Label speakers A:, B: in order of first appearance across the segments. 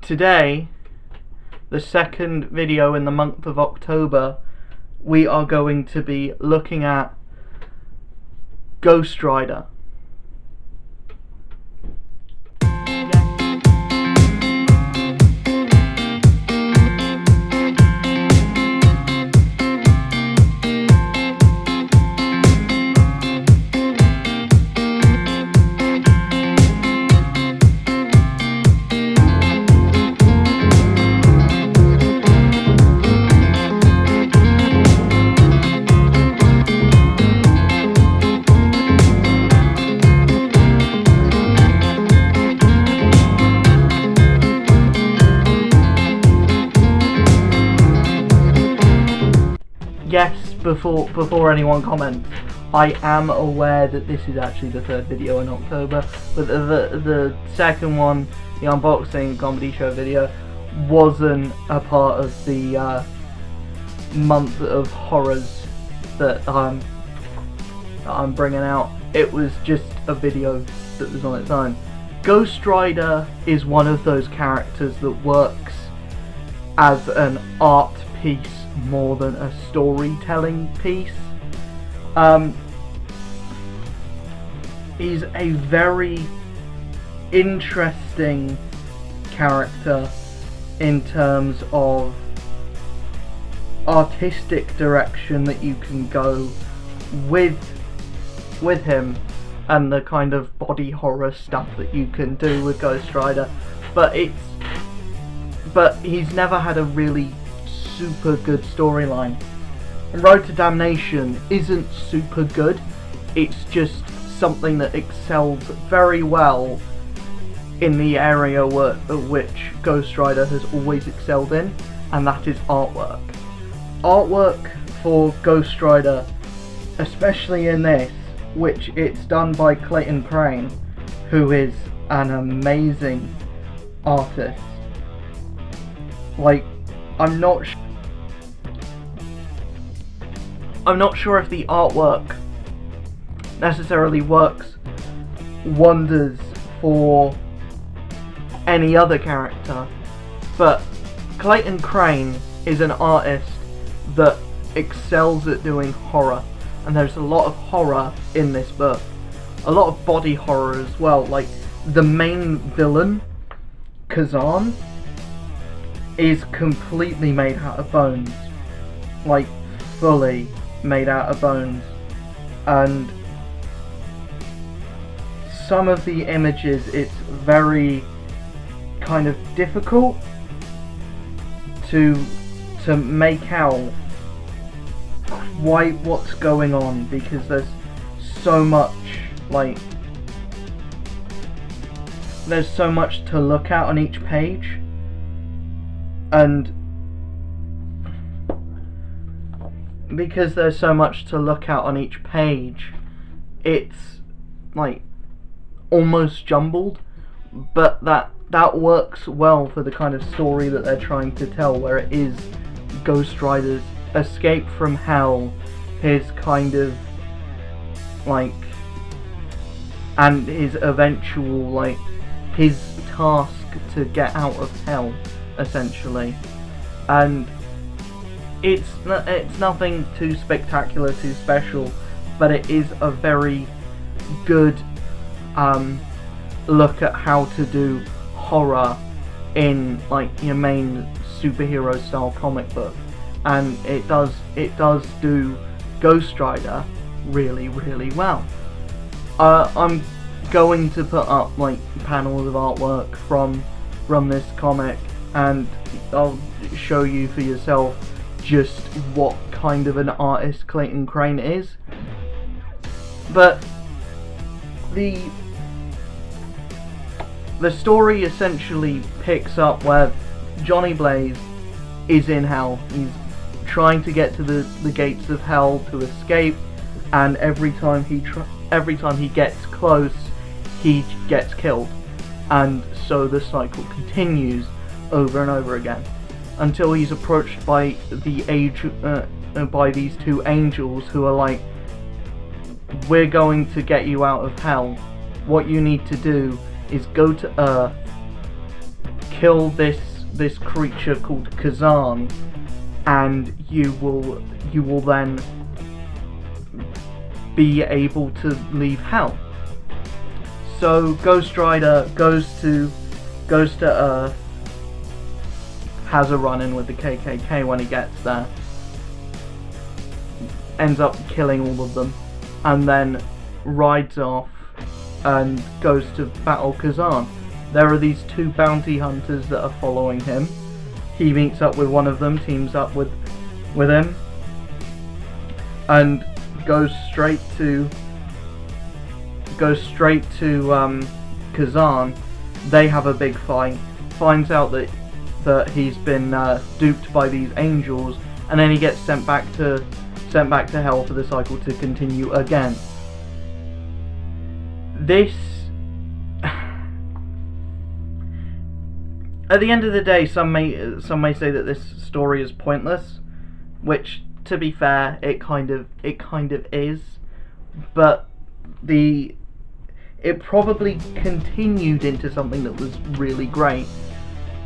A: Today, the second video in the month of October, we are going to be looking at Ghost Rider. Yes, before anyone comments, I am aware that this is actually the third video in October, but the second one, the unboxing comedy show video, wasn't a part of the month of horrors that I'm bringing out. It was just a video that was on its own. Ghost Rider is one of those characters that works as an art piece more than a storytelling piece. He's a very interesting character in terms of artistic direction that you can go with him, and the kind of body horror stuff that you can do with Ghost Rider, but he's never had a really super good storyline. Road to Damnation isn't super good, it's just something that excels very well in the area which Ghost Rider has always excelled in, and that is artwork. Artwork for Ghost Rider, especially in this, which it's done by Clayton Crane, who is an amazing artist. Like, I'm not sure if the artwork necessarily works wonders for any other character, but Clayton Crane is an artist that excels at doing horror, and there's a lot of horror in this book. A lot of body horror as well. Like, the main villain, Kazan, is completely made out of bones. Like, fully made out of bones. And some of the images, it's very kind of difficult to make out what's going on, because there's so much, like, there's so much to look at on each page, and because there's so much to look at on each page, it's like almost jumbled, but that works well for the kind of story that they're trying to tell, where it is Ghost Rider's escape from hell, his kind of like, and his eventual, like, his task to get out of hell, essentially. And it's nothing too spectacular, too special, but it is a very good look at how to do horror in, like, your main superhero style comic book, and it does do Ghost Rider really, really well. I'm going to put up, like, panels of artwork from this comic, and I'll show you for yourself just what kind of an artist Clayton Crane is. But the story essentially picks up where Johnny Blaze is in hell. He's trying to get to the gates of hell to escape, and every time he gets close, he gets killed, and so the cycle continues over and over again, until he's approached by by these two angels who are like, we're going to get you out of hell. What you need to do is go to Earth, kill this creature called Kazan, and you will then be able to leave Hell. So Ghost Rider goes to Earth, has a run-in with the KKK when he gets there, ends up killing all of them, and then rides off and goes to battle Kazan. There are these two bounty hunters that are following him. He meets up with one of them, teams up with him, and goes straight to Kazan. They have a big fight. Finds out that he's been duped by these angels, and then he gets sent back to Hell for the cycle to continue again. This, at the end of the day, some may say that this story is pointless, which, to be fair, it kind of is, but it probably continued into something that was really great.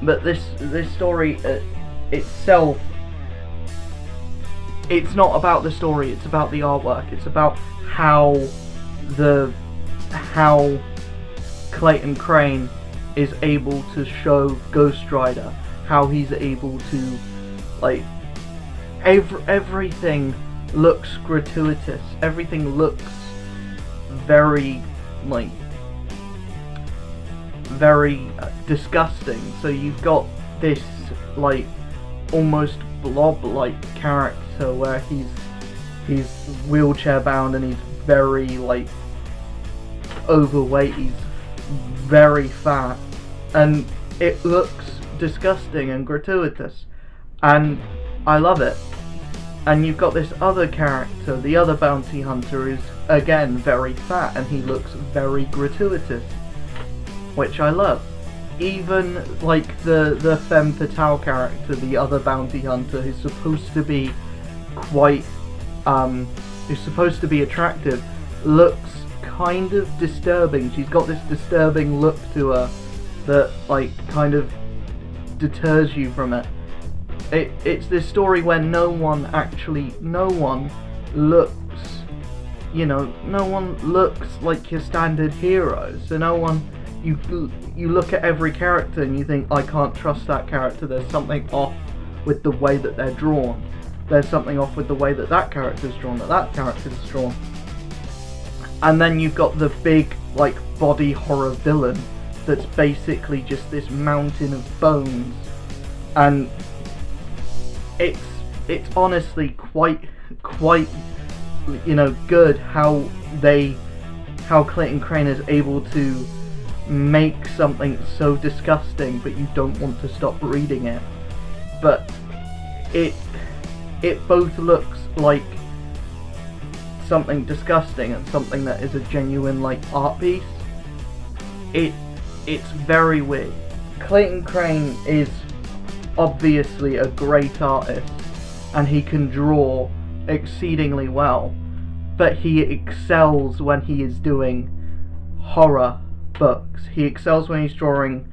A: But this story itself, it's not about the story, it's about the artwork. It's about how Clayton Crane is able to show Ghost Rider, how he's able to, like, everything looks gratuitous, everything looks very, like, very disgusting. So you've got this, like, almost blob-like character where he's wheelchair bound and he's very, like, overweight, he's very fat, and it looks disgusting and gratuitous, and I love it. And you've got this other character, the other bounty hunter, is again very fat and he looks very gratuitous, which I love. Even like the femme fatale character, the other bounty hunter, who's supposed to be quite who's supposed to be attractive, looks kind of disturbing. She's got this disturbing look to her that, like, kind of deters you from it. It's this story where no one looks, no one looks like your standard hero. So no one, you look at every character and you think, I can't trust that character, there's something off with the way that they're drawn. There's something off with the way that character's drawn, that character's drawn. And then you've got the big, like, body horror villain that's basically just this mountain of bones. And it's honestly quite good how Clayton Crane is able to make something so disgusting but you don't want to stop reading it. But it both looks like something disgusting and something that is a genuine, like, art piece. It's very weird. Clayton Crane is obviously a great artist and he can draw exceedingly well, but he excels when he is doing horror books. He excels when he's drawing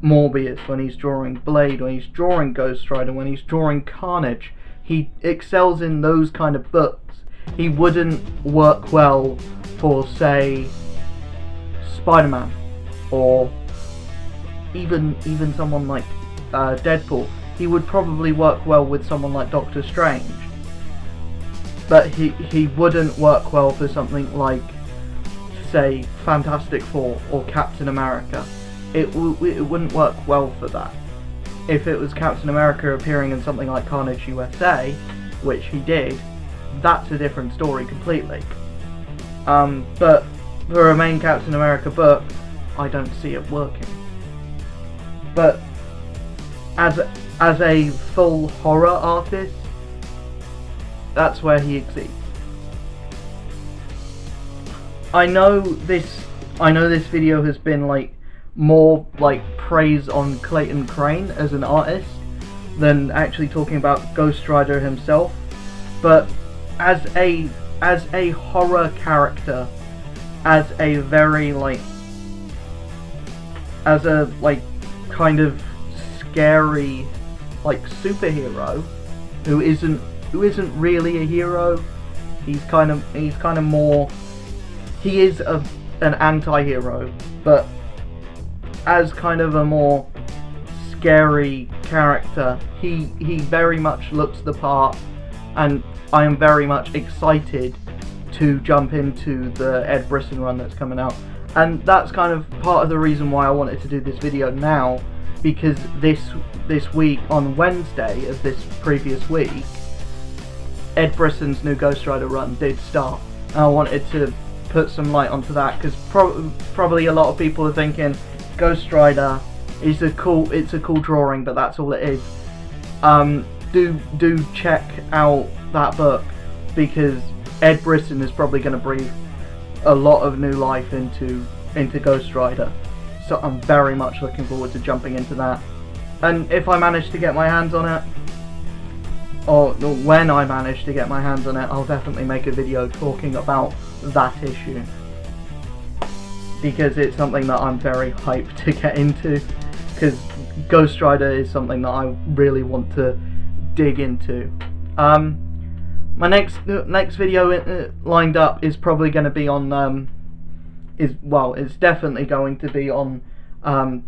A: Morbius, when he's drawing Blade, when he's drawing Ghost Rider, when he's drawing Carnage. He excels in those kind of books. He wouldn't work well for, say, Spider-Man, or even someone like Deadpool. He would probably work well with someone like Doctor Strange, but he wouldn't work well for something like, say, Fantastic Four or Captain America. It wouldn't work well for that. If it was Captain America appearing in something like Carnage USA, which he did, that's a different story completely. But for a main Captain America book, I don't see it working. But as a full horror artist, that's where he exceeds. I know this video has been, like, more like praise on Clayton Crane as an artist than actually talking about Ghost Rider himself, but as a horror character, as a very, like, kind of scary, like, superhero who isn't really a hero. He's kind of more. He is an anti-hero, but as kind of a more scary character. He very much looks the part, and I am very much excited to jump into the Ed Brisson run that's coming out. And that's kind of part of the reason why I wanted to do this video now, because this week, on Wednesday of this previous week, Ed Brisson's new Ghost Rider run did start. And I wanted to put some light onto that, because probably a lot of people are thinking Ghost Rider is a cool drawing, but that's all it is. Do check out that book, because Ed Brisson is probably going to breathe a lot of new life into Ghost Rider. So I'm very much looking forward to jumping into that. And if I manage to get my hands on it, or when I manage to get my hands on it, I'll definitely make a video talking about that issue, because it's something that I'm very hyped to get into, because Ghost Rider is something that I really want to dig into. My next video lined up is probably going to be on it's definitely going to be on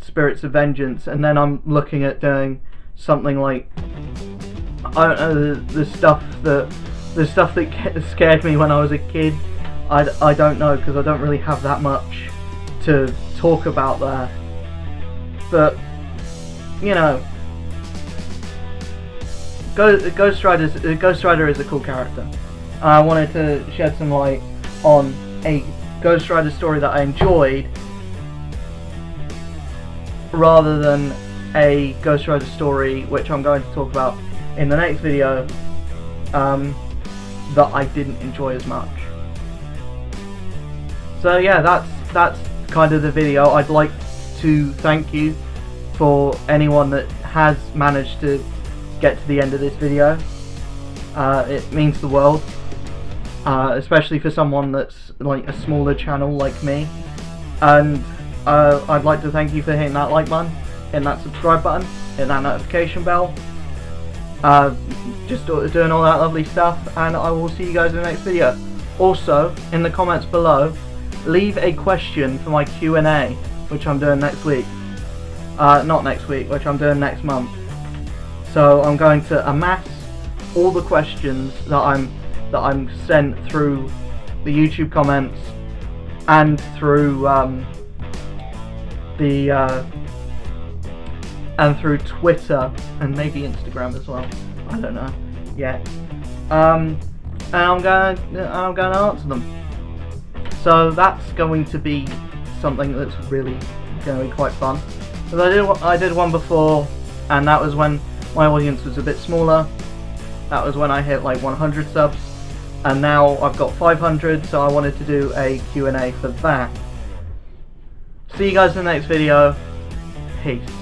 A: Spirits of Vengeance, and then I'm looking at doing something like, I don't know, the stuff that scared me when I was a kid. I don't know, because I don't really have that much to talk about there. But you know, Ghost Rider is a cool character. I wanted to shed some light on a Ghost Rider story that I enjoyed, rather than a Ghost Rider story, which I'm going to talk about in the next video, that I didn't enjoy as much. So yeah, that's kind of the video. I'd like to thank you for anyone that has managed to get to the end of this video. It means the world, especially for someone that's like a smaller channel like me. And I'd like to thank you for hitting that like button, hitting that subscribe button, hitting that notification bell, just doing all that lovely stuff, and I will see you guys in the next video. Also, in the comments below, leave a question for my Q&A, which I'm doing next week. Not next week, which I'm doing next month. So I'm going to amass all the questions that I'm sent through the YouTube comments and through through Twitter and maybe Instagram as well. I don't know yet. And I'm going to answer them. So that's going to be something that's really going to be quite fun. Because I did one before, and that was when my audience was a bit smaller. That was when I hit like 100 subs, and now I've got 500, so I wanted to do a Q&A for that. See you guys in the next video. Peace.